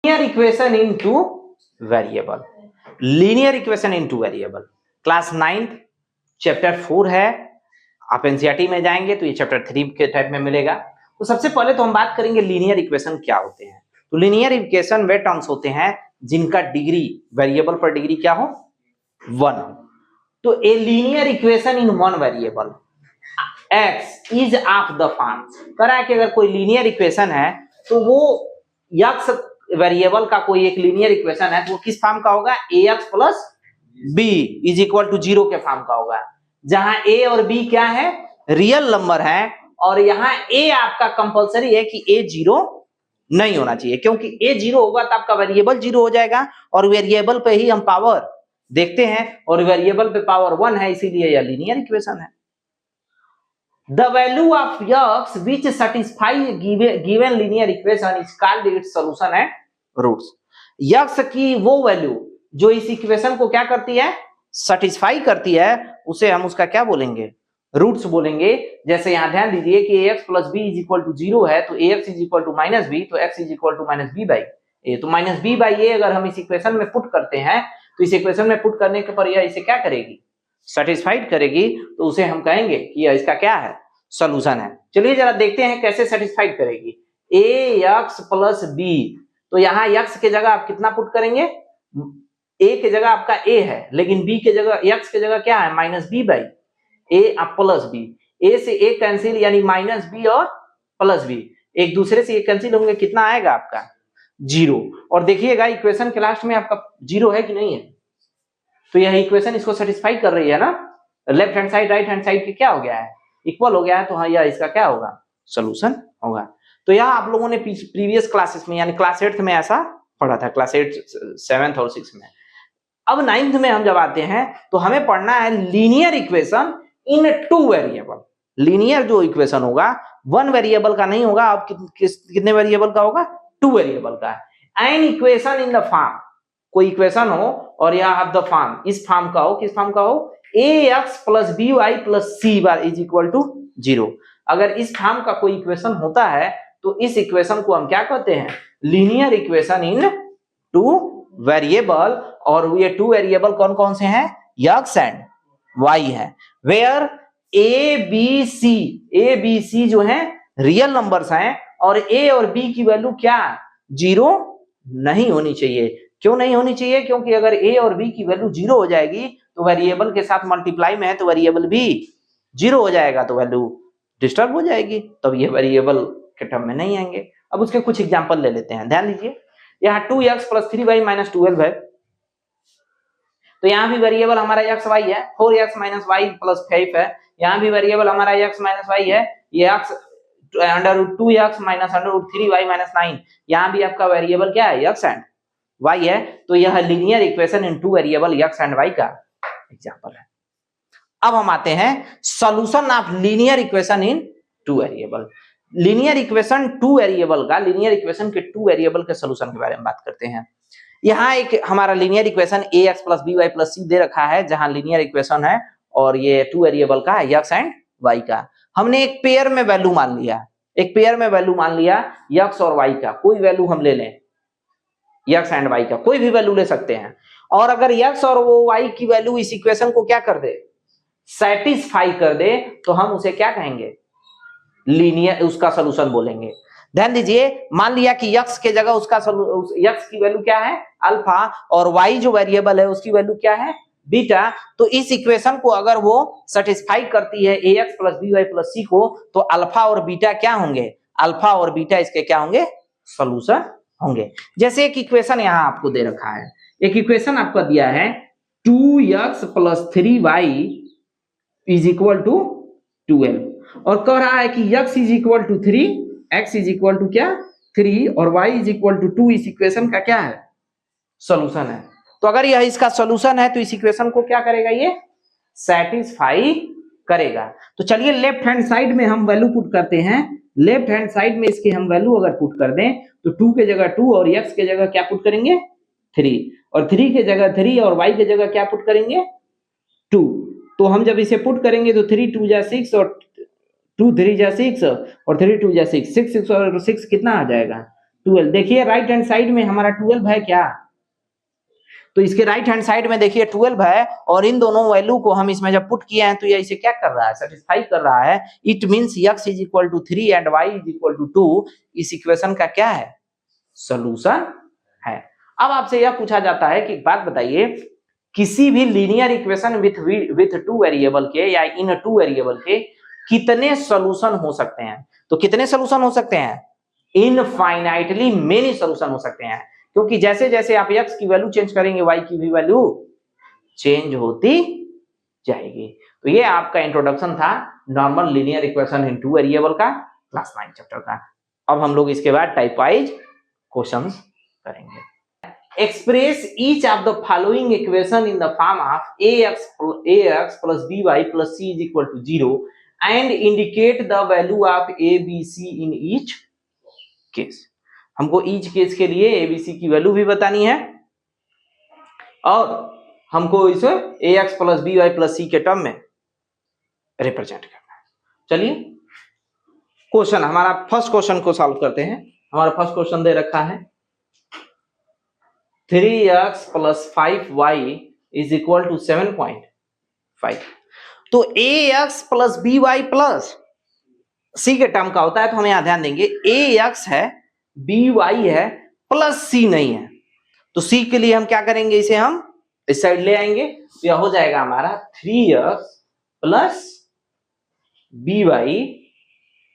Linear equation in two variable, linear equation in two variable class 9th chapter 4 है। आप NCERT में जाएंगे तो ये चैप्टर 3 के टाइप में मिलेगा। तो सबसे पहले तो हम बात करेंगे लीनियर इक्वेशन क्या होते हैं। तो लीनियर इक्वेशन वे टर्म्स होते हैं जिनका डिग्री वेरिएबल पर डिग्री क्या हो 1 हो। तो a linear equation in one variable x is of the form, कह रहा है कि अगर कोई लीनियर इक्वेशन है तो वो x वेरिएबल का कोई एक लीनियर इक्वेशन है तो वो किस फॉर्म का होगा, ax plus b is equal to 0 के फॉर्म का होगा, जहां a और b क्या है, रियल नंबर है। और यहाँ a आपका कंपलसरी है कि a 0 नहीं होना चाहिए, क्योंकि a 0 होगा तो आपका वेरिएबल 0 हो जाएगा और वेरिएबल पे ही हम पावर देखते हैं और वेरिएबल पे पावर 1 है, इसीलिए यह लीनियर इक्वेशन है। The value of x which satisfy given linear equation is called its solution and roots। x की वो वैल्यू जो इस इक्वेशन को क्या करती है, सेटिस्फाई करती है, उसे हम उसका क्या बोलेंगे, रूट्स बोलेंगे। जैसे यहाँ ध्यान दीजिए कि ax plus b is equal to 0 है तो ax is equal to minus b, तो x is equal to minus b by a. तो माइनस b बाई ए अगर हम इस इक्वेशन में पुट करते हैं तो इस इक्वेशन में पुट करने के पर यह इसे क्या करेगी, सेटिस्फाइड करेगी, तो उसे हम कहेंगे कि यह इसका क्या है, सॉल्यूशन है। चलिए जरा देखते हैं कैसे सेटिस्फाइड करेगी। ax प्लस b, तो यहाँ x के जगह आप कितना पुट करेंगे, a के जगह आपका a है, लेकिन b के जगह x के जगह क्या है, minus b by A plus b। a से a कैंसिल, यानी माइनस b और प्लस b एक दूसरे से ये कैंसिल होंगे, कितना आएगा आपका 0। और देखिएगा इक्वेशन के लास्ट में आपका 0 है कि नहीं है, तो यह इक्वेशन इसको सेटिस्फाई कर रही है ना। Left hand side right hand side के क्या हो गया है, इक्वल हो गया है, तो हाँ यह इसका क्या होगा, सॉल्यूशन होगा। तो यह आप लोगों ने प्रीवियस क्लासेस में यानी क्लास 8th में ऐसा पढ़ा था, क्लास 8 7th और 6th में। अब 9th में हम जब आते हैं तो हमें पढ़ना है linear equation in two variable. Linear जो इक्वेशन होगा 1 वेरिएबल का नहीं होगा, अब कितने वेरिएबल का होगा, 2 वेरिएबल का। An equation in the form, कोई इक्वेशन हो और यह द फॉर्म, इस फॉर्म का हो, किस फॉर्म का हो, ax plus B Y plus C bar is equal to 0। अगर इस फॉर्म का कोई इक्वेशन होता है तो इस इक्वेशन को हम क्या कहते हैं, linear equation in two variable. और ये 2 वेरिएबल कौन कौन से हैं, x एंड y है। वेयर a b c जो है रियल नंबर्स हैं और a और b की वैल्यू क्या 0 नहीं होनी चाहिए। क्यों नहीं होनी चाहिए, क्योंकि अगर a और b की वैल्यू 0 हो जाएगी तो वेरिएबल के साथ मल्टीप्लाई में है तो वेरिएबल भी 0 हो जाएगा, तो वैल्यू डिस्टर्ब हो जाएगी, तब ये वेरिएबल के टर्म में नहीं आएंगे। अब उसके कुछ एग्जांपल ले लेते हैं, ध्यान दीजिए। यहाँ 2x प्लस 3y माइनस 12 है, तो यहाँ भी वेरिएबल हमारा x y है। 4x माइनस y प्लस 5 है, यहाँ भी वेरिएबल हमारा x माइनस y है। ये x under 2x minus under 3y minus 9, यहाँ भी आपका वेरिएबल क्या है, x एंड y है। तो यह linear equation in two variable x and y का एग्जांपल है। अब हम आते हैं solution of linear equation in two variable. Linear equation two variable का, लीनियर इक्वेशन के 2 वेरिएबल के सॉल्यूशन के बारे में बात करते हैं। यहाँ एक हमारा linear equation ax plus B Y plus c दे रखा है, जहां लीनियर इक्वेशन है और ये 2 वेरिएबल का है, x एंड y का। हमने एक पेयर में वैल्यू मान लिया, एक पेयर में वैल्यू मान लिया x और y का, कोई वैल्यू हम ले लें, x एंड y का कोई भी वैल्यू ले सकते हैं। और अगर x और वो y की वैल्यू इस इक्वेशन को क्या कर दे, सेटिस्फाई कर दे, तो हम उसे क्या कहेंगे, लीनियर, उसका सॉल्यूशन बोलेंगे। ध्यान दीजिए, मान लिया कि x के जगह उसका x की वैल्यू क्या है, अल्फा, और y जो वेरिएबल है उसकी वैल्यू क्या है, बीटा। तो इस इक्वेशन को अगर वो सेटिस्फाई करती है ax plus B Y plus c को, तो अल्फा और बीटा क्या होंगे, अल्फा और बीटा इसके क्या होंगे, सॉल्यूशन होंगे। जैसे एक इक्वेशन यहाँ आपको दे रखा है, एक इक्वेशन आपको दिया है 2x plus 3y is equal to 12, और कह रहा है कि x is equal to 3, x is equal to क्या 3 और y इज इक्वल टू 2 इस इक्वेशन का क्या है, सॉल्यूशन है। तो अगर यह इसका सॉल्यूशन है तो इस इक्वेशन को क्या करेगा, ये सेटिस्फाई करेगा। तो चलिए लेफ्ट हैंड साइड में हम वैल्यू पुट करते हैं। लेफ्ट हैंड साइड में इसके हम वैल्यू अगर पुट कर दें तो 2 के जगह 2 और x के जगह क्या पुट करेंगे, 3, और 3 के जगह 3 और y के जगह क्या पुट करेंगे, 2। तो हम जब इसे पुट करेंगे तो 3 2 जा 6 और 2 3 जा 6 और 3 2 जा 6, 6 6 और 6 कितना आ जाएगा, 12। देखिए राइट हैंड साइड में हमारा 12 है क्या, तो इसके राइट हैंड साइड में देखिए 12 है, और इन दोनों वैल्यू को हम इसमें जब पुट किए हैं तो ये इसे क्या कर रहा है, सेटिस्फाई कर रहा है। It means x is equal to 3 and y is equal to 2 इस इक्वेशन का क्या है, सॉल्यूशन है। अब आपसे यह पूछा जाता है कि बात बताइए, किसी भी linear equation with two variable के या इन टू वेरिएबल के कितने सॉल्यूशन हो सकते हैं, तो कितने सॉल्यूशन हो सकते हैं, इनफाइनाइटली मेनी सॉल्यूशन हो सकते हैं, क्योंकि जैसे जैसे आप x की वैल्यू चेंज करेंगे y की भी वैल्यू चेंज होती जाएगी। तो ये आपका इंट्रोडक्शन था normal linear equation in two variable का क्लास 9 चैप्टर का। अब हम लोग इसके बाद टाइप वाइज क्वेश्चंस करेंगे। Express each of the following equation in the form of ax plus by plus c is equal to 0 and indicate the value of a b c in each case। हमको each case के लिए ABC की value भी बतानी है और हमको इसे ax plus by plus c के टर्म में रिप्रेजेंट करना है। चलिए क्वेश्चन, हमारा फर्स्ट क्वेश्चन को सॉल्व करते हैं। हमारा फर्स्ट क्वेश्चन दे रखा है 3x plus 5y is equal to 7.5। तो ax plus by plus c के टर्म का होता है, तो हम यहां ध्यान देंगे ax है, by है, प्लस c नहीं है, तो c के लिए हम क्या करेंगे, इसे हम इस साइड ले आएंगे, तो यह हो जाएगा हमारा 3x प्लस by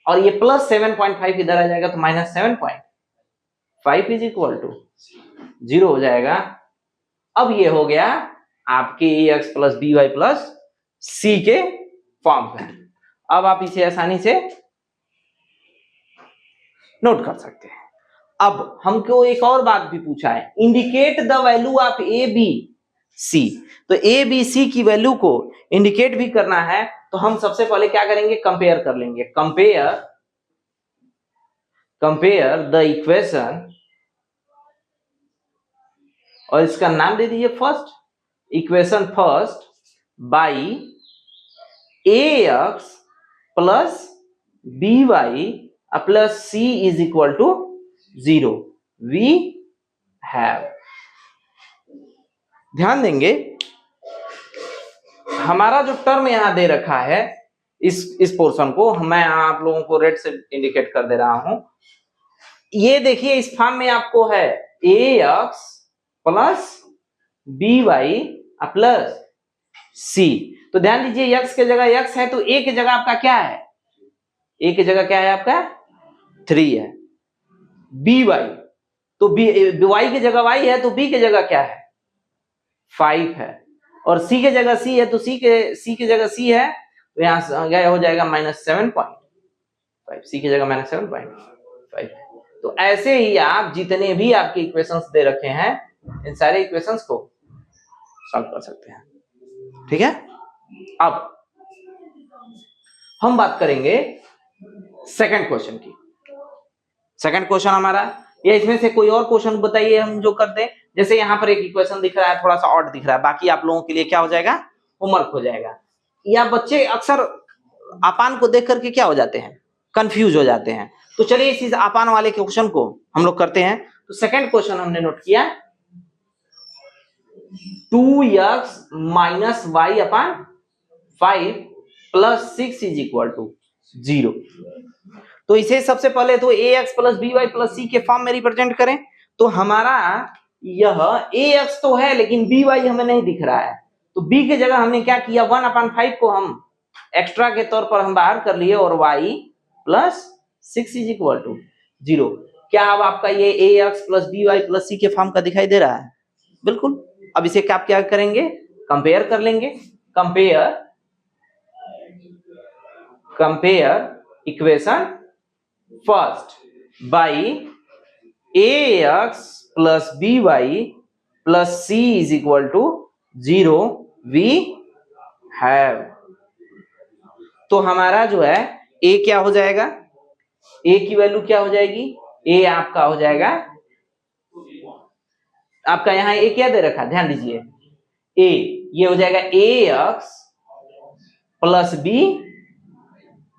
और ये प्लस 7.5 इधर आ जाएगा तो माइनस 7.5 इज इक्वल टू 0 हो जाएगा। अब ये हो गया आपके ax plus by plus c के फॉर्म में। अब आप इसे आसानी से नोट कर सकते हैं। अब हमको एक और बात भी पूछा है, indicate the value of A B C. तो ए बी सी की वैल्यू को इंडिकेट भी करना है, तो हम सबसे पहले क्या करेंगे, कंपेयर कर लेंगे। कंपेयर द इक्वेशन, और इसका नाम दे दीजिए first equation first, by ax plus by plus c is equal to 0। We have, ध्यान देंगे हमारा जो टर्म यहां दे रखा है, इस पोर्शन को मैं आप लोगों को रेड से इंडिकेट कर दे रहा हूं। ये देखिए इस फॉर्म में आपको है ax plus by plus c। तो ध्यान दीजिए x के जगह x है, तो a की जगह आपका क्या है, a की जगह क्या है आपका 3 है। by तो y की जगह y है, तो b की जगह क्या है 5 है, और c के जगह c है, तो c की जगह c है, तो यहां गया हो जाएगा -7.5, c की जगह -7.5। तो ऐसे ही आप जितने भी आपके इक्वेशंस दे रखे हैं, इन सारे इक्वेशंस को सॉल्व कर सकते हैं। ठीक है, अब हम बात करेंगे सेकंड क्वेश्चन की। सेकंड क्वेश्चन हमारा, या इसमें से कोई और क्वेश्चन बताइए हम जो कर दें। जैसे यहाँ पर एक इक्वेशन दिख रहा है, थोड़ा सा ऑड दिख रहा है, बाकी आप लोगों के लिए क्या हो जाएगा, होमवर्क हो जाएगा। या बच्चे अक्सर आपान को देख करके क्या हो जाते हैं, कंफ्यूज हो जाते हैं। तो चलिए इस आपान वाले क्वेश्चन को हम लोग करते हैं। तो सेकंड क्वेश्चन हमने नोट किया 2x minus y upon 5 plus 6 is equal to 0। तो इसे सबसे पहले तो ax plus by plus c के फॉर्म में रिप्रेजेंट करें। तो हमारा यह ax तो है, लेकिन by हमें नहीं दिख रहा है, तो b की जगह हमने क्या किया, 1/5 को हम एक्स्ट्रा के तौर पर हम बाहर कर लिए, और y plus 6 is equal to 0। क्या अब आपका ये ax plus by plus c के फॉर्म का दिखाई दे रहा है? बिल्कुल। अब इसे क्या करेंगे, कंपेयर कर लेंगे। Compare equation first by ax plus by plus c is equal to 0 we have. तो हमारा जो है a क्या हो जाएगा, a की वैल्यू क्या हो जाएगी, a आपका हो जाएगा, आपका यहाँ a क्या दे रखा, ध्यान दीजिए a, ये हो जाएगा ax प्लस b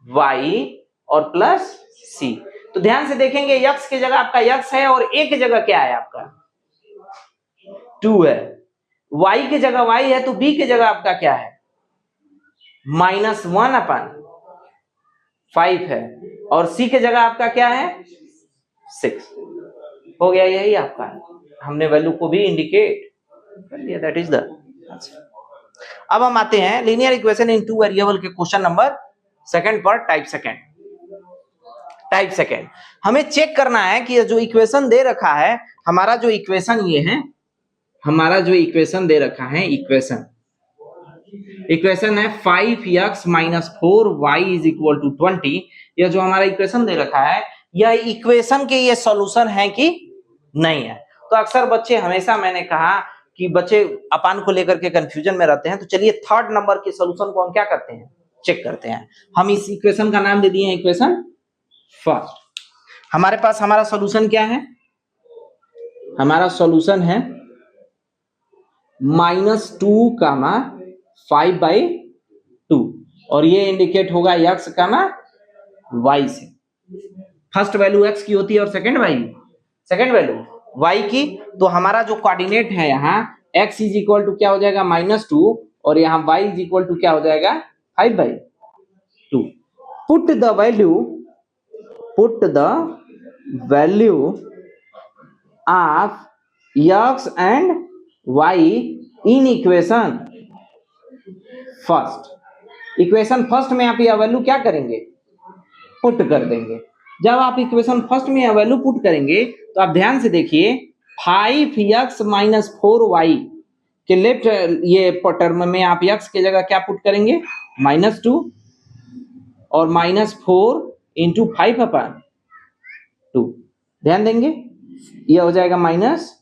y और प्लस c। तो ध्यान से देखेंगे x की जगह आपका x है और a की जगह क्या है आपका 2 है, y की जगह y है तो b की जगह आपका क्या है -1/5 है और c की जगह आपका क्या है 6 हो गया। यही आपका है, हमने वैल्यू को भी इंडिकेट कर लिया, दैट इज द आंसर। अब हम आते हैं linear equation in two variable के क्वेश्चन नंबर सेकंड पर टाइप सेकंड। हमें चेक करना है कि जो इक्वेशन दे रखा है, हमारा जो इक्वेशन ये है, हमारा जो इक्वेशन दे रखा है, इक्वेशन है 5x - 4y = 20। यह जो हमारा इक्वेशन दे रखा है, यह इक्वेशन के ये सॉल्यूशन है कि नहीं है। तो अक्सर बच्चे, हमेशा मैंने कहा कि बच्चे अपान को लेकर के कंफ्यूजन में रहते हैं, तो चलिए थर्ड नंबर के सॉल्यूशन को हम क्या करते हैं, चेक करते हैं। हम इस इक्वेशन का नाम दे दिए हैं इक्वेशन फर्स्ट। हमारे पास हमारा सॉल्यूशन क्या है, हमारा सॉल्यूशन है -2, 5/2 और ये इंडिकेट होगा x, y से। फर्स्ट वैल्यू x की होती है और सेकंड वैल्यू y की। तो हमारा जो कोऑर्डिनेट है यहाँ x = क्या हो जाएगा -2 और यहाँ y = क्या हो जाएगा 5/2। Put the value of x and y in equation first में आप यह वैल्यू क्या करेंगे, पुट कर देंगे। जब आप इक्वेशन फर्स्ट में यह वैल्यू पुट करेंगे तो आप ध्यान से देखिए 5x - 4y के लेफ्ट ये टर्म में आप x की जगह क्या पुट करेंगे -2 और -4 × 5/2। ध्यान देंगे, यह हो जाएगा -10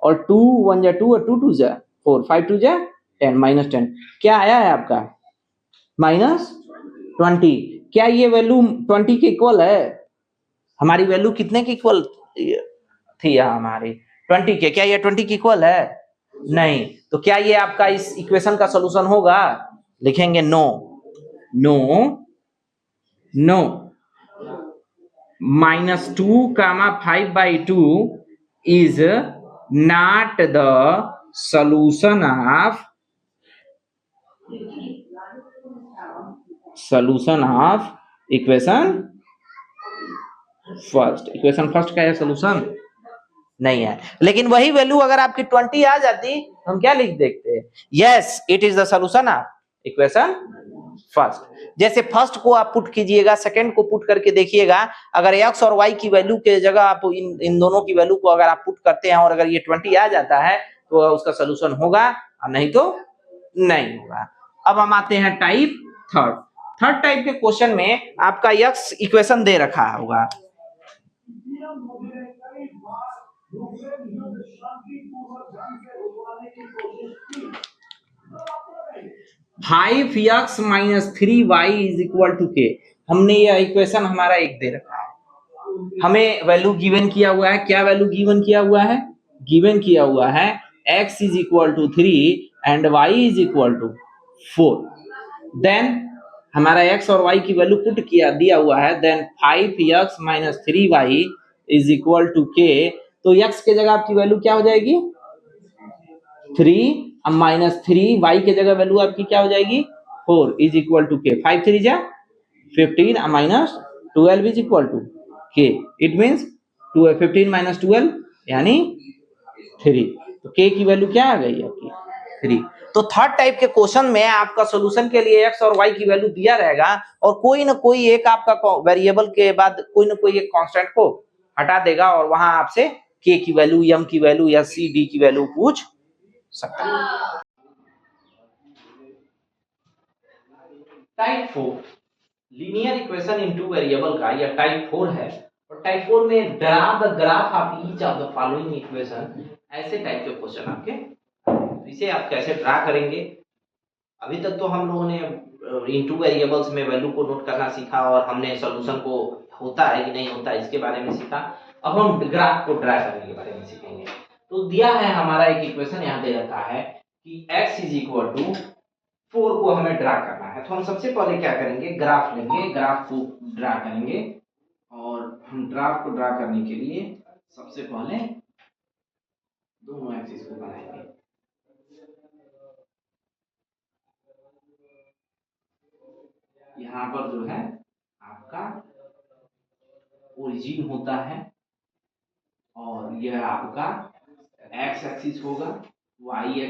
और 2 1 जा 2 और 2 2 जा 4, 5 2 जा 10, -10 क्या आया है आपका -20। क्या ये वैल्यू 20 के इक्वल है, हमारी वैल्यू कितने के इक्वल थी हमारी 20 के, क्या ये 20 के इक्वल है, नहीं। तो क्या ये आपका इस इक्वेशन का सॉल्यूशन होगा, लिखेंगे no -2, 5/2 is not the solution of equation first का यह सॉल्यूशन नहीं है। लेकिन वही वैल्यू अगर आपकी 20 आ जाती, हम क्या लिख देते, yes it is the solution of equation first. जैसे फर्स्ट को आप पुट कीजिएगा, सेकंड को पुट करके देखिएगा, अगर x और y की वैल्यू के जगह आप इन दोनों की वैल्यू को अगर आप पुट करते हैं और अगर ये 20 आ जाता है तो उसका सॉल्यूशन होगा, और नहीं तो नहीं होगा। अब हम आते हैं टाइप थर्ड टाइप के क्वेश्चन में आपका x इक्वेशन दे रखा होगा, (5x - 3y = k। हमने यह इक्वेशन हमारा एक दे रखा है, हमें वैल्यू गिवन किया हुआ है। क्या वैल्यू गिवन किया हुआ है, गिवन किया हुआ है x = 3 एंड y = 4। देन हमारा x और y की वैल्यू पुट किया दिया हुआ है, देन 5x - 3y = k। तो x के जगह आपकी वैल्यू क्या हो जाएगी 3 -3, y के जगह वैल्यू आपकी क्या हो जाएगी 4 = k। 5 3 जा 15 -12 = k। इट मींस 15 - 12 यानी 3। तो k की वैल्यू क्या आ गई आपकी 3। तो थर्ड टाइप के क्वेश्चन में आपका सॉल्यूशन के लिए x और y की वैल्यू दिया रहेगा और कोई ना कोई एक आपका वेरिएबल के बाद कोई ना कोई एक कांस्टेंट को हटा देगा और वहां आपसे k की वैल्यू, m की वैल्यू या c d की वैल्यू पूछ सकता है। Type 4 linear equation in two variable का यह टाइप 4 है और टाइप 4 में draw the graph of each of the following equation, ऐसे टाइप के क्वेश्चन आपके। तो इसे आप कैसे ड्रा करेंगे, अभी तक तो हम लोगों ने इन टू वेरिएबल्स में वैल्यू को नोट करना सीखा और हमने सॉल्यूशन को होता है कि नहीं होता इसके बारे में सीखा। अब हम ग्राफ को ड्रा करने के बारे में सीखेंगे। तो दिया है हमारा एक इक्वेशन यहाँ दे रखा है कि x = 4 को हमें ड्रा करना है। तो हम सबसे पहले क्या करेंगे, ग्राफ लेंगे, ग्राफ को ड्रा करेंगे और हम ग्राफ को ड्रा करने के लिए सबसे पहले दोनों एक्सिस को बनाएंगे। यहाँ पर जो है आपका ओरिजिन होता है और यह आपका एक्स एक्सिस होगा, वाई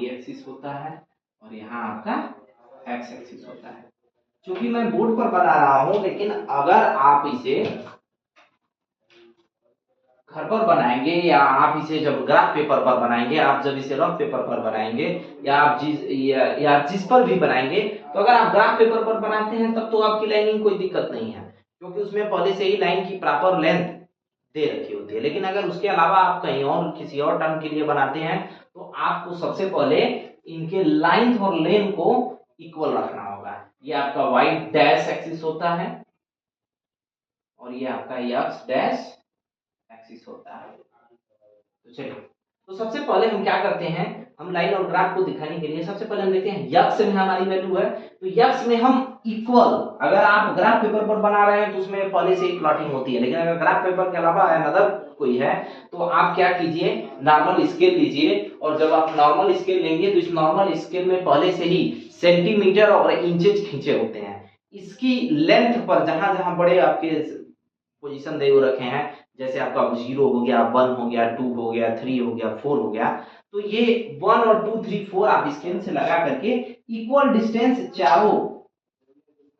एक्सिस होता है और यहाँ आपका एक्स एक्सिस होता है। क्योंकि मैं बोर्ड पर बना रहा हूं, लेकिन अगर आप इसे घर पर बनाएंगे या आप इसे जब ग्राफ पेपर पर बनाएंगे, आप जब इसे रफ पेपर पर बनाएंगे या आप जिस पर भी बनाएंगे, तो अगर आप ग्राफ पेपर पर बनाते हैं तब तो आपकी लाइनिंग कोई दिक्कत नहीं है, क्योंकि उसमें पहले से ही लाइन की प्रॉपर लेंथ दे रखी होती है। लेकिन अगर उसके अलावा आप कहीं और किसी और टर्म के लिए बनाते हैं तो आपको सबसे पहले इनके लाइन और लेंथ को इक्वल रखना होगा। ये आपका वाई डैश एक्सिस होता है और ये आपका एक्स डैश एक्सिस होता है। तो चलिए, तो सबसे पहले हम क्या करते हैं, हम लाइन और ग्राफ को दिखाने के लिए सबसे पहले हम देखते हैं यक्स में हमारी वैल्यू है, तो यक्स में हम इक्वल, अगर आप ग्राफ पेपर पर बना रहे हैं तो उसमें पहले से ही प्लॉटिंग होती है, लेकिन अगर ग्राफ पेपर के अलावा अनदर कोई है तो आप क्या कीजिए, नॉर्मल स्केल लीजिए और जब आप नॉर्मल स्केल लेंगे तो इस नॉर्मल स्केल में पहले से ही सेंटीमीटर और इंचेज खींचे होते हैं। इसकी लेंथ पर जहां जहां बड़े आपके पोजीशन दे रखे हैं, जैसे आपका 0 हो गया, 1 हो गया, 2 हो गया, 3 हो गया, 4 हो गया, तो ये 1 और 2 3 4 आप स्केल से लगा करके इक्वल डिस्टेंस चारों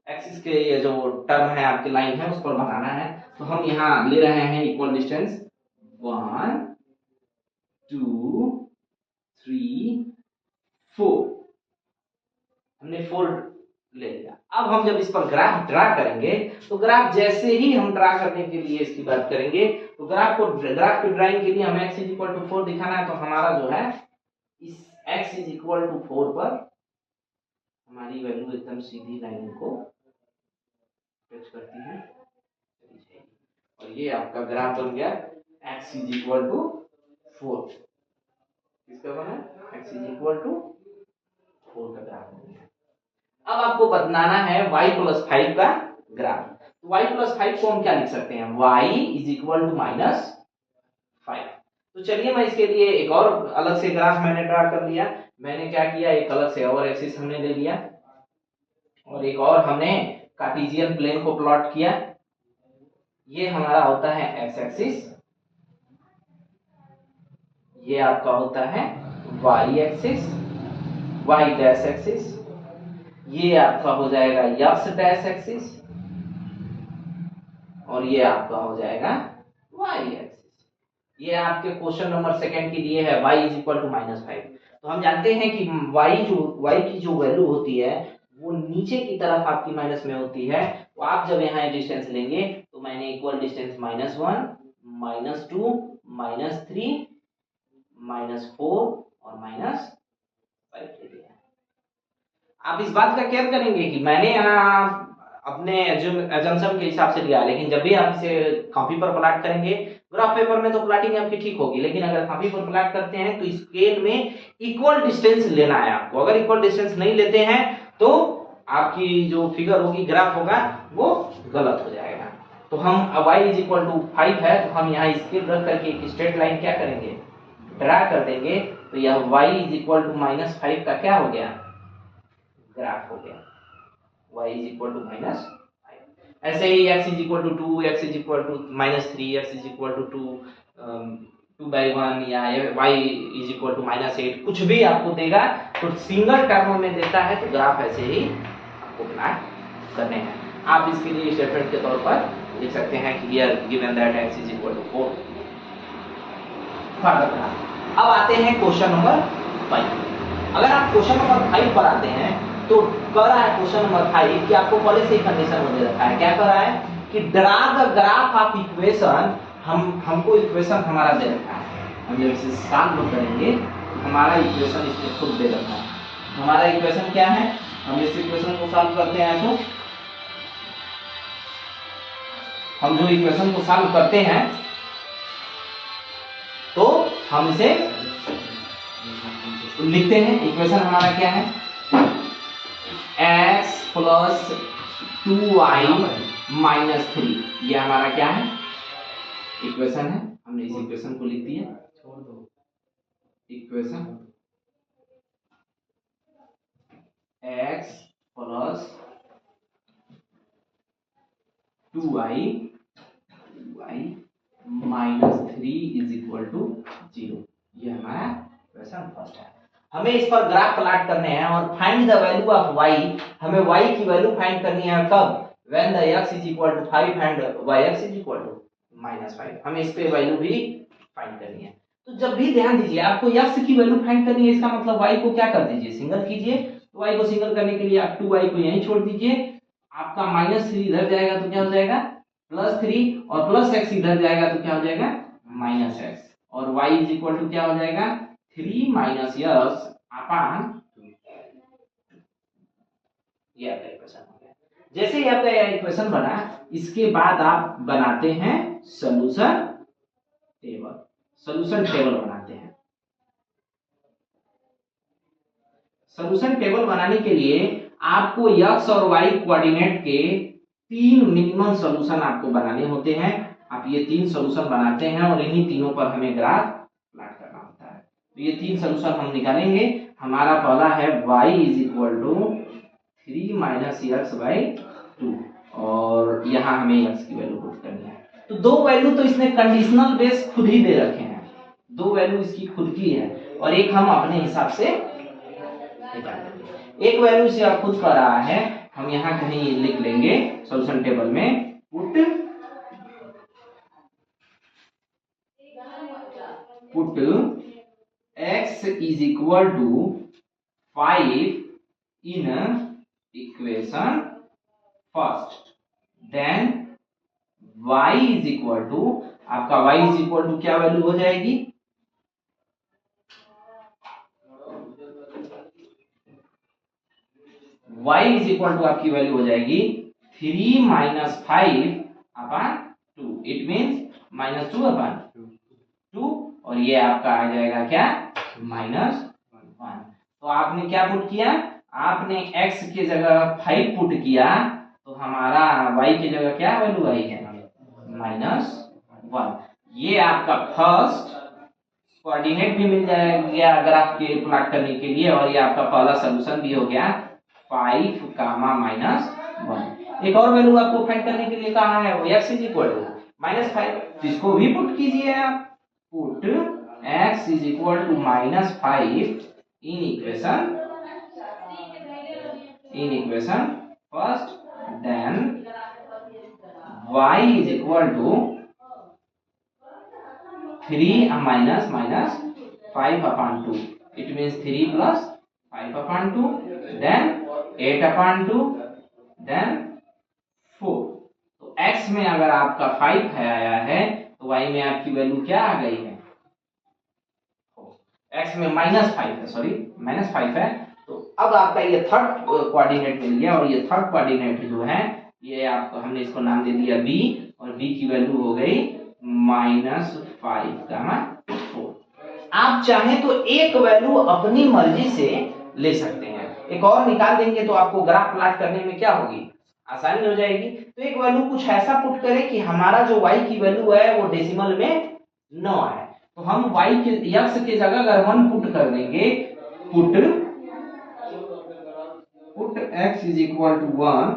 एक्सिस के ये जो टर्म है आपकी लाइन है उस पर बनाना है। तो हम यहाँ ले रहे हैं इक्वल डिस्टेंस 1 2 3 4, हमने 4 ले लिया। अब हम जब इस पर ग्राफ ड्रा करेंगे तो ग्राफ जैसे ही हम ड्रा करने के लिए इसकी बात करेंगे तो ग्राफ के ड्राइंग के लिए हमें x इज इक्वल टू 4 दिखाना है। तो हमारा जो है इस x इज इक्वल टू 4 पर हमारी वैल्यू एकदम सीधी लाइन को टच करती है और ये आपका ग्राफ बन गया x इज इक्वल टू 4। किसका बना? x इज इक्वल टू 4 का ग्राफ बन गया। अब आपको बताना है y प्लस 5 का ग्राफ। तो y प्लस 5 को हम क्या लिख सकते हैं, y is equal to minus 5। तो चलिए मैं इसके लिए एक और अलग से ग्राफ मैंने ड्रा कर लिया। मैंने क्या किया, एक अलग से और एक्सिस हमने ले लिया और एक और हमने कार्टेशियन प्लेन को प्लॉट किया। ये हमारा होता है x एक्सिस, ये आपका होता है y axis, y dash axis, ये आपका हो जाएगा x डैश एक्सिस और ये आपका हो जाएगा y एक्सिस। ये आपके क्वेश्चन नंबर 2 के लिए है y is equal to minus 5। तो हम जानते हैं कि y की जो वैल्यू होती है वो नीचे की तरफ आपकी माइनस में होती है। तो आप जब यहाँ डिस्टेंस लेंगे तो मैंने इक्वल डिस्टेंस -1 -2 -3 -4 और -5 ले लिया। आप इस बात का केयर करेंगे कि मैंने यहाँ अपने एजम्पशन के हिसाब से लिया, लेकिन जब भी आप इसे कॉपी पर प्लॉट करेंगे, ग्राफ पेपर में तो प्लॉटिंग आपकी ठीक होगी, लेकिन अगर कॉपी पर प्लॉट करते हैं तो स्केल में इक्वल डिस्टेंस लेना है आपको। अगर इक्वल डिस्टेंस नहीं लेते हैं तो आपकी जो फिगर होगी, ग्राफ होगा, वो गलत हो जाएगा। तो हम y इज इक्वल टू 5 है तो हम यहाँ स्केल रख करके एक स्ट्रेट लाइन क्या करेंगे, ड्रा कर देंगे। तो यह y इज इक्वल टू -5 का क्या हो गया, ग्राफ हो गया, y इज इक्वल टू -5। ऐसे ही x is equal to 2, x is equal to -3, x is equal to 2/1 या y इज इक्वल टू -8, कुछ भी आपको देगा तो सिंगल टर्म में देता है तो ग्राफ ऐसे ही आपको प्लॉट करने हैं। आप इसके लिए स्टेटमेंट के तौर पर लिख सकते हैं कि here given that x is equal to 4। अब आते हैं क्वेश्चन नंबर 5। अगर आप क्वेश्चन नंबर 5 पर आते हैं तो कह रहा है क्वेश्चन नंबर 5 कि आपको पहले से ही कंडीशन में दे रखा है। क्या कह रहा है कि draw the graph of equation, हमको इक्वेशन हमारा दे रखा है। हम जब इसे सॉल्व करेंगे तो हमारा इक्वेशन इसमें खुद दे रखा है। हमारा इक्वेशन क्या है, हम इस इक्वेशन को सॉल्व करते हैं तो हम जो इक्वेशन को सॉल्व करते हैं तो हम इसे लिखते हैं। इक्वेशन हमारा क्या है, x प्लस 2y -3, ये हमारा क्या है, इक्वेशन है। हमने इस इक्वेशन को लिख दिया, छोड़ दो equation x plus 2y -3 is equal to 0, ये हमारा क्वेश्चन फर्स्ट है। हमें इस पर ग्राफ प्लॉट करने हैं और find the value of y, हमें y की वैल्यू फाइंड करनी है कब, when the x is equal to 5 and yx is equal to -5, हमें इस पे वैल्यू भी फाइंड करनी है। तो जब भी ध्यान दीजिए आपको x की वैल्यू फाइंड करनी है, इसका मतलब y को क्या कर दीजिए, सिंगल कीजिए। तो y को सिंगल करने के लिए आप 2y को यहीं छोड़ दीजिए, आपका -3 इधर जाएगा तो क्या हो जाएगा +3, और +x इधर जाएगा तो क्या हो जाएगा -x, और y इज इक्वल टू क्या हो जाएगा 3 - x अपान 2। ये आपका इक्वेशन हो गया। जैसे ही आपका यह इक्वेशन बना, इसके बाद आप बनाते हैं सॉल्यूशन टेबल। सॉल्यूशन टेबल बनाते हैं। सॉल्यूशन टेबल बनाने के लिए आपको x और y कोऑर्डिनेट के 3 मिनिमम सॉल्यूशन आपको बनाने होते हैं। आप ये 3 सॉल्यूशन बनाते हैं और इन्हीं तीनों पर हमें ग्राफ प्लॉट करना होता है। तो ये 3 सॉल्यूशन हम निकालेंगे। हमारा पहला है y is equal to 3 - x/2, और यहाँ हमें x की वैल्यू पुट करनी है। तो दो वैल्यू तो इसने कंडीशनल बेस खुद ही दे रखे हैं, दो वैल्यू इसकी खुद की है और एक हम अपने हिसाब से निकालेंगे। एक वैल्यू से आप खुद कर रहा है, हम यहाँ कहीं लिख लेंगे सॉल्यूशन टेबल में, put x is equal to 5 in equation first, then y is equal to, आपका y इज इक्वल टू क्या वैल्यू हो जाएगी, y इज इक्वल टू आपकी वैल्यू हो जाएगी 3 - 5/2, इट मीन्स -2/2, और ये आपका आ जाएगा क्या -1। तो आपने क्या पुट किया, आपने x के जगह 5 पुट किया, तो हमारा y की जगह क्या वैल्यू आई है -1। ये आपका फर्स्ट कोऑर्डिनेट भी मिल जाएगा ग्राफ के प्लॉट करने के लिए, और ये आपका पहला सॉल्यूशन भी हो गया 5, -1। एक और वैल्यू आपको फाइंड करने के लिए कहा है, वो x इज इक्वल टू -5, इसको भी पुट कीजिए आप, put x is equal to -5 in equation first, then y is equal to 3 - -5/2, it means 3 + 5/2, then 8/2, then 4। तो x में अगर आपका 5 आया है तो y में आपकी वैल्यू क्या आ गई है, x में -5 है, सॉरी -5 है। तो अब आपका ये थर्ड कोऑर्डिनेट मिल गया, और ये थर्ड कोऑर्डिनेट जो है ये आपको, हमने इसको नाम दे दिया b, और b की वैल्यू हो गई -5/4। आप चाहें तो एक वैल्यू अपनी मर्जी से ले सकते हैं, एक और निकाल देंगे तो आपको ग्राफ प्लॉट करने में क्या होगी, आसानी हो जाएगी। तो एक वैल्यू कुछ ऐसा पुट करें कि हमारा जो y की वैल्यू है वो डेसिमल में न आए। तो हम y के x के जगह अगर 1 पुट कर देंगे, put x is equal to 1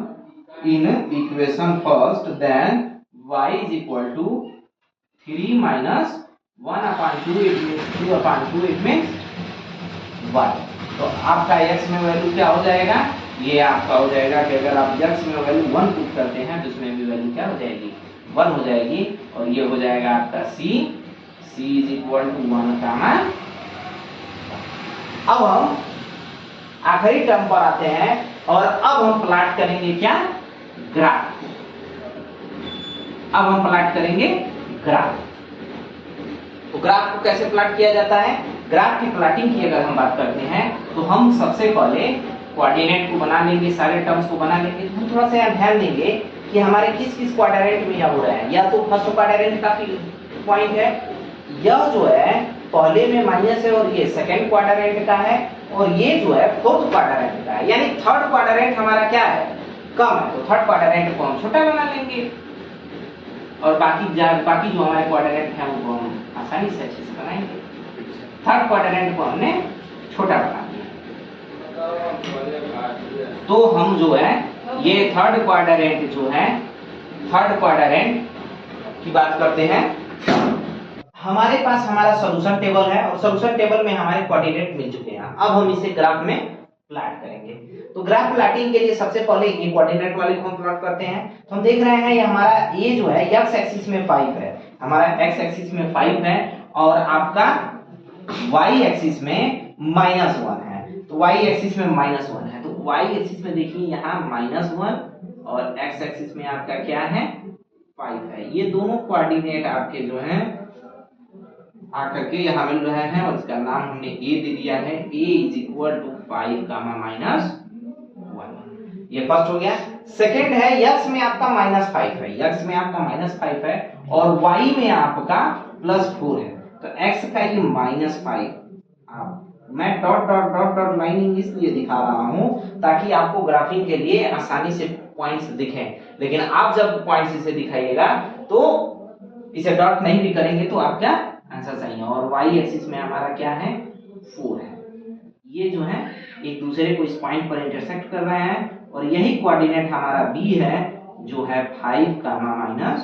in equation first, then y is equal to 3 - 1/2, it means 2/2, it means 1। तो आपका x में वैल्यू क्या हो जाएगा, ये आपका हो जाएगा कि अगर आप x में वैल्यू 1 पुट करते हैं तो इसमें भी वैल्यू क्या हो जाएगी 1 हो जाएगी, और ये हो जाएगा आपका c इज इक्वल टू 1। अब हम आखिरी टर्म पर आते हैं और अब हम प्लॉट करेंगे क्या, ग्राफ। अब हम प्लॉट करेंगे ग्राफ। तो ग्राफ को कैसे प्लॉट किया जाता है, ग्राफ की प्लॉटिंग की अगर हम बात करते हैं तो हम सबसे पहले कोऑर्डिनेट को बना लेंगे, सारे टर्म्स को बना लेंगे। तो थोड़ा सा ध्यान देंगे कि हमारे किस किस क्वाड्रेंट में यह हो रहा है। या तो फर्स्ट क्वाड्रेंट का पॉइंट है, यह जो है पहले में माइनस है, और ये सेकंड क्वाड्रेंट का है, और ये जो है फोर्थ क्वाड्रेंट का है। यानी थर्ड क्वाड्रेंट हमारा क्या है, कम है तो थर्ड क्वाड्रेंट को हम छोटा बना लेंगे और बाकी जो हमारे क्वाड्रेंट है उनको हम आसानी से अच्छे से बनाएंगे। थर्ड क्वाड्रेंट को हमने छोटा बना दिया तो हम जो है ये थर्ड क्वाड्रेंट जो है, थर्ड क्वाड्रेंट की बात करते हैं। हमारे पास हमारा सॉल्यूशन टेबल है और सॉल्यूशन टेबल में हमारे कोऑर्डिनेट मिल चुके हैं। अब हम इसे ग्राफ में प्लॉट करेंगे। तो ग्राफ प्लॉटिंग के लिए सबसे पहले ये कोऑर्डिनेट वाले को हम प्लॉट करते हैं। तो हम देख रहे हैं ये हमारा ये जो है x एक्सिस में 5 है, हमारा x एक्सिस में 5 है और आपका y एक्सिस में -1 है। तो y एक्सिस में -1 है तो y एक्सिस में देखिए यहाँ -1 और x एक्सिस में आपका क्या है 5 है। ये दोनों कोऑर्डिनेट आपके जो हैं आकर के यहाँ मिल रहे हैं और इसका नाम हमने a दे दिया है। a = 5, -1। ये फर्स्ट हो गया। सेकंड है x में आपका -5 है, x में आपका -5 है और y में आपका +4 है। तो x का ये -5 मैं dot dot dot dot lining इसलिए दिखा रहा हूं ताकि आपको ग्राफिंग के लिए आसानी से पॉइंट्स दिखें, लेकिन आप जब पॉइंट्स इसे दिखाइएगा तो इसे डॉट नहीं भी करेंगे तो आपका आंसर सही है। और y एक्सिस में हमारा क्या है 4 है। ये जो है एक दूसरे को इस पॉइंट पर इंटरसेक्ट कर रहे हैं और यही कोऑर्डिनेट हमारा b है जो है 5, -5,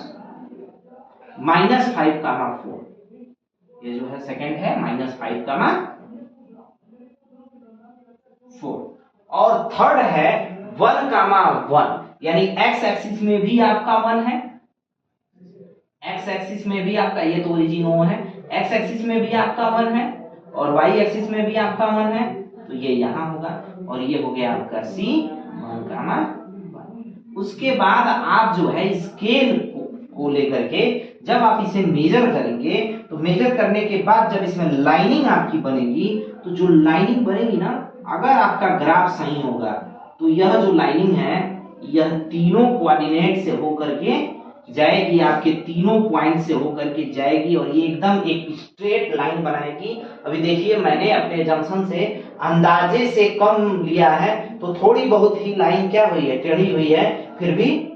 4। ये जो है सेकंड है -5, 4 और थर्ड है 1, 1 यानी x एक्सिस में भी आपका 1 है, x एक्सिस में भी आपका ये तो ओरिजिन O है, x एक्सिस में भी आपका 1 है और y एक्सिस में भी आपका 1 है तो ये यहाँ होगा और ये हो गया आपका C 1, 1। उसके बाद आप जो है स्केल को लेकर के जब आप इसे मेजर करेंगे तो मेजर करने के बाद जब इसमें लाइनिंग आपकी बनेगी तो जो लाइनिंग बनेगी ना, अगर आपका ग्राफ सही होगा तो यह जो लाइनिंग है यह तीनों कोऑर्डिनेट से होकर के जाएगी, आपके तीनों पॉइंट से होकर के जाएगी और ये एकदम एक स्ट्रेट लाइन बनाएगी। अभी देखिए मैंने अपने जंक्शन से अंदाजे से कम लिया है तो थोड़ी बहुत ही लाइन क्या हुई है टेढ़ी हुई है, फिर भी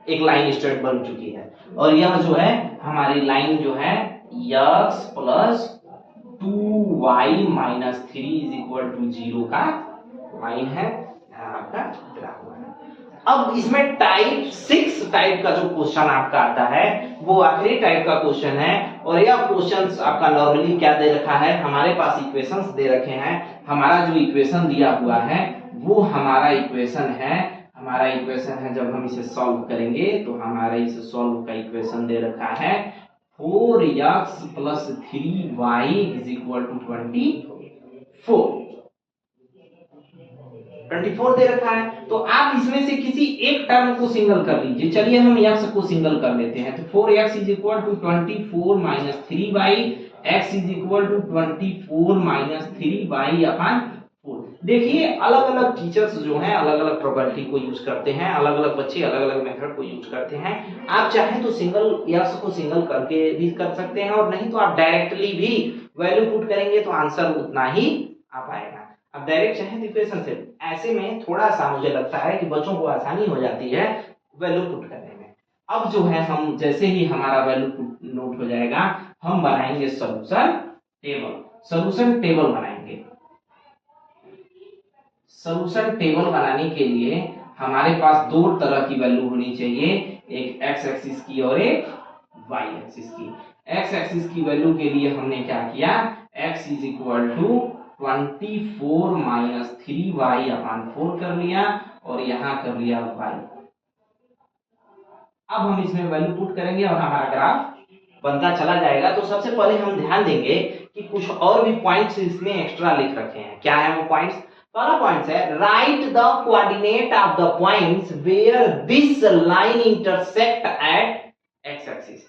एक लाइन स्ट्रेट बन चुकी है। और यह जो है हमारी लाइन जो है x + 2y - 3 = 0 का लाइन है, आपका ग्राफ है। अब इसमें टाइप 6 टाइप का जो क्वेश्चन आपका आता है वो आखिरी टाइप का क्वेश्चन है और यह क्वेश्चन आपका नॉर्मली क्या दे रखा है, हमारे पास इक्वेशंस दे रखे हैं। हमारा जो इक्वेशन दिया हुआ है वो हमारा इक्वेशन है जब हम इसे सॉल्व करेंगे तो हमारा इस सॉल्व का इक्वेशन दे रखा है 4x + 3y = 24 दे रखा है। तो आप इसमें से किसी एक टर्म को सिंगल कर लीजिए। चलिए हम x को सिंगल कर लेते हैं। तो 4x = 24 - 3y, x = 24 - 3y/4। देखिए अलग अलग टीचर्स जो हैं अलग अलग प्रॉपर्टी को यूज करते हैं, अलग अलग बच्चे अलग अलग मेथड को यूज करते हैं। आप चाहें तो सिंगल x को सिंगल करके भी कर सकते हैं और नहीं तो आप डायरेक्टली भी वैल्यू पुट करेंगे तो आंसर उतना ही आ पाएगा। अब डायरेक्ट चाहे तो इक्वेशन से, ऐसे में थोड़ा सा मुझे लगता है कि बच्चों को आसानी हो जाती है वैल्यू पुट करने में। अब जो है हम जैसे ही हमारा वैल्यू नोट हो जाएगा हम बनाएंगे सॉल्यूशन टेबल बनाएंगे। सॉल्यूशन टेबल बनाने के लिए हमारे पास दो तरह की वैल्यू होनी चाहिए, एक x एक्सिस की और एक y एक्सिस की। x एक्सिस की वैल्यू के लिए हमने क्या किया, x = 24 - 3y/4 कर लिया और यहाँ कर लिया y। अब हम इसमें वैल्यू पुट करेंगे और हमारा ग्राफ बनता चला जाएगा। तो सबसे पहले हम ध्यान देंगे कि कुछ और भी पॉइंट्स इसमें एक्स्ट्रा लिख रखे हैं। क्या है वो पॉइंट्स? पहला पॉइंट है right the coordinate of the points where this line intersect at x axis.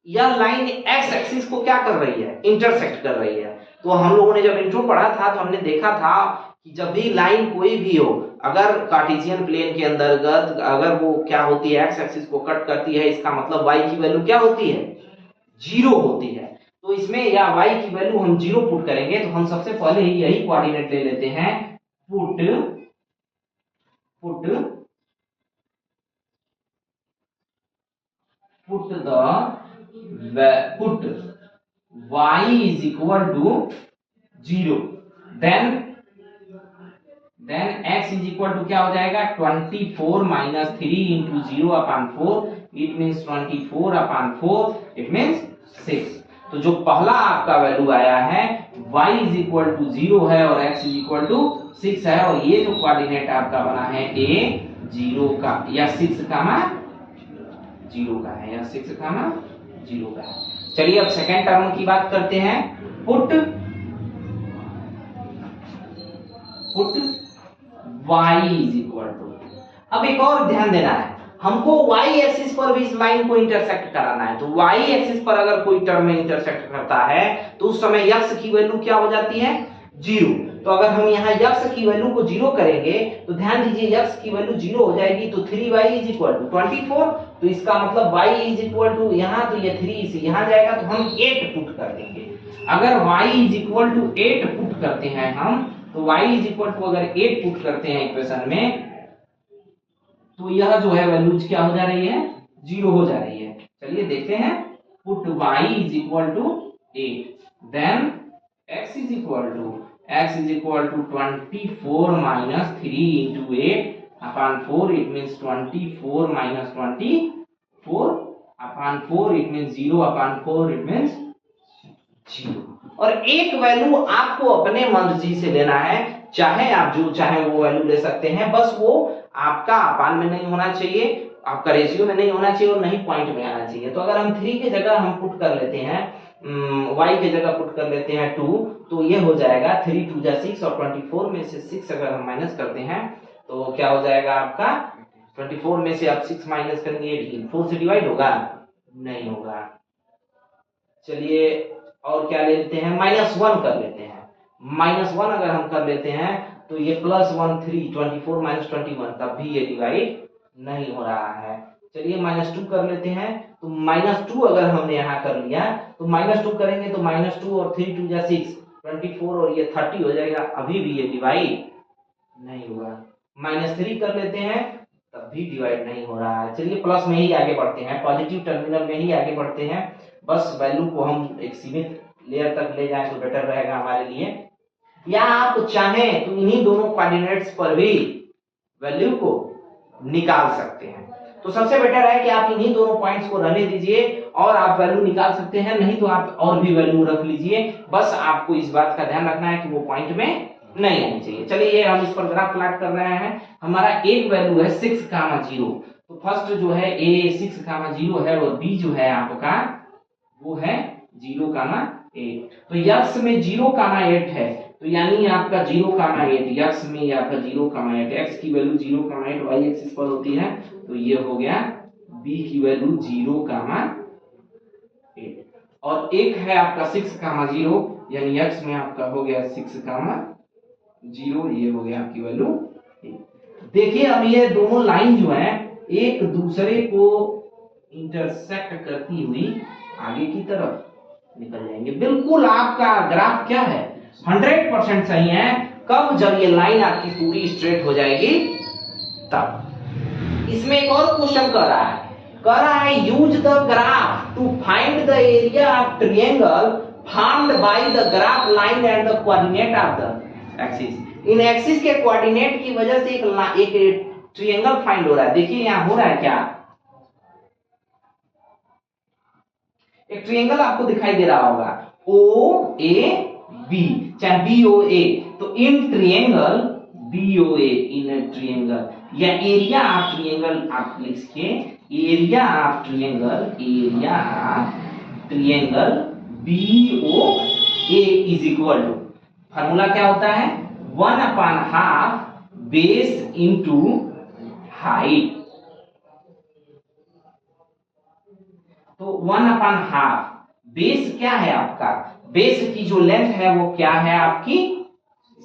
यह लाइन x एक्सिस को क्या कर रही है, इंटरसेक्ट कर रही है। तो हम लोगों ने जब इंट्रो पढ़ा था तो हमने देखा था कि जब भी लाइन कोई भी हो, अगर कार्टेशियन प्लेन के अंतर्गत अगर वो क्या होती है x एक्सिस को कट करती है, इसका मतलब y की वैल्यू क्या होती है, 0 होती है। तो इसमें या y की वैल्यू हम 0 पुट करेंगे। तो हम सबसे पहले ही यही कोऑर्डिनेट ले लेते हैं, put put y is equal to 0, then x is equal to क्या हो जाएगा 24 minus 3 into 0 upon 4, it means 24 upon 4, it means 6। तो जो पहला आपका वैल्यू आया है y is equal to 0 है और x is equal to 6 है, और ये जो कोऑर्डिनेट आपका बना है a 0 का या 6 का 0 का है या 6 का 0 का है। चलिए अब सेकेंड टर्म की बात करते हैं। Put y is equal to, अब एक और ध्यान देना है, हमको y एक्सिस पर भी इस लाइन को इंटरसेक्ट कराना है। तो y एक्सिस पर अगर कोई टर्म में इंटरसेक्ट करता है तो उस समय x की वैल्यू क्या हो जाती है 0। तो अगर हम यहाँ x की वैल्यू को 0 करेंगे तो ध्यान दीजिए x की वैल्यू 0 हो जाएगी, तो 3y इज इक्वल टू 24, तो इसका मतलब y इज इक्वल टू यहाँ, तो ये 3 से यहाँ जाएगा तो हम 8 पुट कर देंगे। अगर y is equal to 8 put करते हैं हम, तो y इज इक्वल टू अगर 8 पुट करते हैं इक्वेशन में, तो यह जो है वैल्यूज क्या हो जा रही है 0 हो जा रही है। चलिए देखते हैं, put y is equal to 8, then x is equal to 24 minus 3 into 8 upon 4, it means 24 minus 24 upon 4, it means 0 upon 4, it means 0। और एक वैल्यू आपको अपने मर्जी से लेना है, चाहे आप जो चाहे वो वैल्यू ले सकते हैं, बस वो आपका अपान में नहीं होना चाहिए, आपका रेशियो में नहीं होना चाहिए और नहीं पॉइंट में आना चाहिए। तो अगर हम 3 की जगह हम पुट कर लेते हैं, y की जगह पुट कर लेते हैं 2, तो ये हो जाएगा 3 2 जा 6, और 24 में से 6 अगर हम माइनस करते हैं तो क्या हो जाएगा आपका 24 में से आप 6 माइनस करेंगे 18, 4 से डिवाइड होगा नहीं होगा। चलिए और क्या ले लेते हैं, -1 कर लेते हैं। -1 अगर हम कर लेते हैं तो ये +1 3, 24 माइनस 21, तब भी ये डिवाइड नहीं हो रहा है। चलिए -2 कर लेते हैं, तो -2 अगर हमने यहाँ कर लिया तो -2 करेंगे तो -2 और 3 2 जा 6, 24 और ये 30 हो जाएगा, अभी भी ये डिवाइड नहीं हुआ। -3 कर लेते हैं तब भी डिवाइड नहीं हो रहा है। चलिए प्लस में ही आगे बढ़ते हैं, पॉजिटिव टर्मिनल में ही आगे बढ़ते हैं, बस वैल्यू को हम एक सीमित लेयर तक ले जाएं तो बेटर रहेगा हमारे लिए। या आप चाहें तो इन्हीं दोनों कोऑर्डिनेट्स पर भी वैल्यू को निकाल सकते हैं। तो सबसे बेटर है कि आप इन्हीं दोनों पॉइंट्स को रहने दीजिए और आप वैल्यू निकाल सकते हैं, नहीं तो आप और भी वैल्यू रख लीजिए, बस आपको इस बात का ध्यान रखना है कि वो पॉइंट में नहीं आनी चाहिए। चलिए हम इस पर ग्राफ प्लॉट कर रहे हैं। हमारा एक वैल्यू है 6, 0, तो फर्स्ट जो है a 6, 0 है और b जो है आपका वो है 0, 8। तो यक्स में 0, 8 है, तो यानी आपका 0, 8 यक्स में ये आपका 0, 8, x की वैल्यू 0, 8 y एक्सिस पर होती है, तो ये हो गया b की वैल्यू 0, 8। और एक है आपका 6, 0, यानी x में आपका हो गया 6, 0, ये हो गया आपकी वैल्यू। देखिए अब ये दोनों लाइन जो है एक दूसरे को इंटरसेक्ट करती हुई आगे की तरफ निकल जाएंगे। बिल्कुल आपका ग्राफ क्या है 100% सही है। कब, जब ये लाइन आपकी पूरी स्ट्रेट हो जाएगी तब। इसमें एक और क्वेश्चन कह रहा है use the graph to find the area of triangle formed by the graph line and the coordinate of the axis. इन एक्सिस के कोऑर्डिनेट की वजह से एक ट्रायंगल फाइंड हो रहा है। देखिए यहां हो रहा है क्या, एक ट्रायंगल आपको दिखाई दे रहा होगा OAB, चाहे BOA, तो in triangle BOA, in triangle या एरिया ऑफ ट्रायंगल आप लिखिए, area of triangle BOA is equal to, formula क्या होता है 1/2 बेस इंटू हाइट। तो 1/2 बेस क्या है आपका, बेस की जो लेंथ है वो क्या है आपकी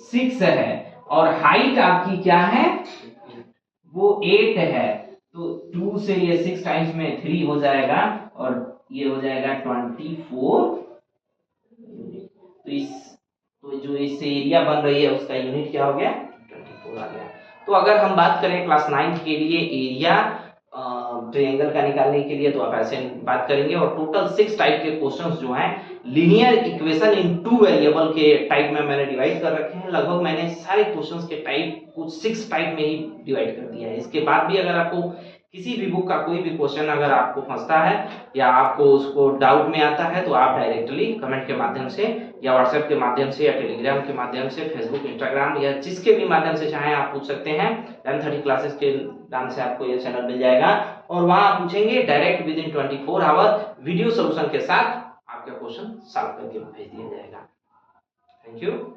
6 है, और हाइट आपकी क्या है वो 8 है। तो 2 से ये 6 टाइम्स में 3 हो जाएगा और ये हो जाएगा 24। तो जो इससे एरिया बन रही है उसका यूनिट क्या हो गया 24 आ गया। तो अगर हम बात करें क्लास 9 के लिए एरिया ट्रायंगल का निकालने के लिए तो आप ऐसे बात करेंगे। और टोटल 6 टाइप के क्वेश्चंस जो हैं लीनियर इक्वेशन इन 2 वेरिएबल के टाइप में मैंने डिवाइड कर रखे हैं। लगभग मैंने सारे क्वेश्चंस के टाइप कुछ 6 टाइप में ही डिवाइड कर दिया है। इसके बाद भी अगर आपको किसी भी बुक का कोई भी क्वेश्चन अगर आपको फंसता है या आपको उसको डाउट में आता है तो आप डायरेक्टली कमेंट के माध्यम से या व्हाट्सएप के माध्यम से या टेलीग्राम के माध्यम से, फेसबुक, इंस्टाग्राम या जिसके भी माध्यम से चाहे आप पूछ सकते हैं। 1030 क्लासेस के नाम से आपको ये चैनल मिल जाएगा और वहां आप पूछेंगे, direct within 24 hour video solution के साथ आपका क्वेश्चन सॉल्व करके भेज दिया जाएगा। Thank you.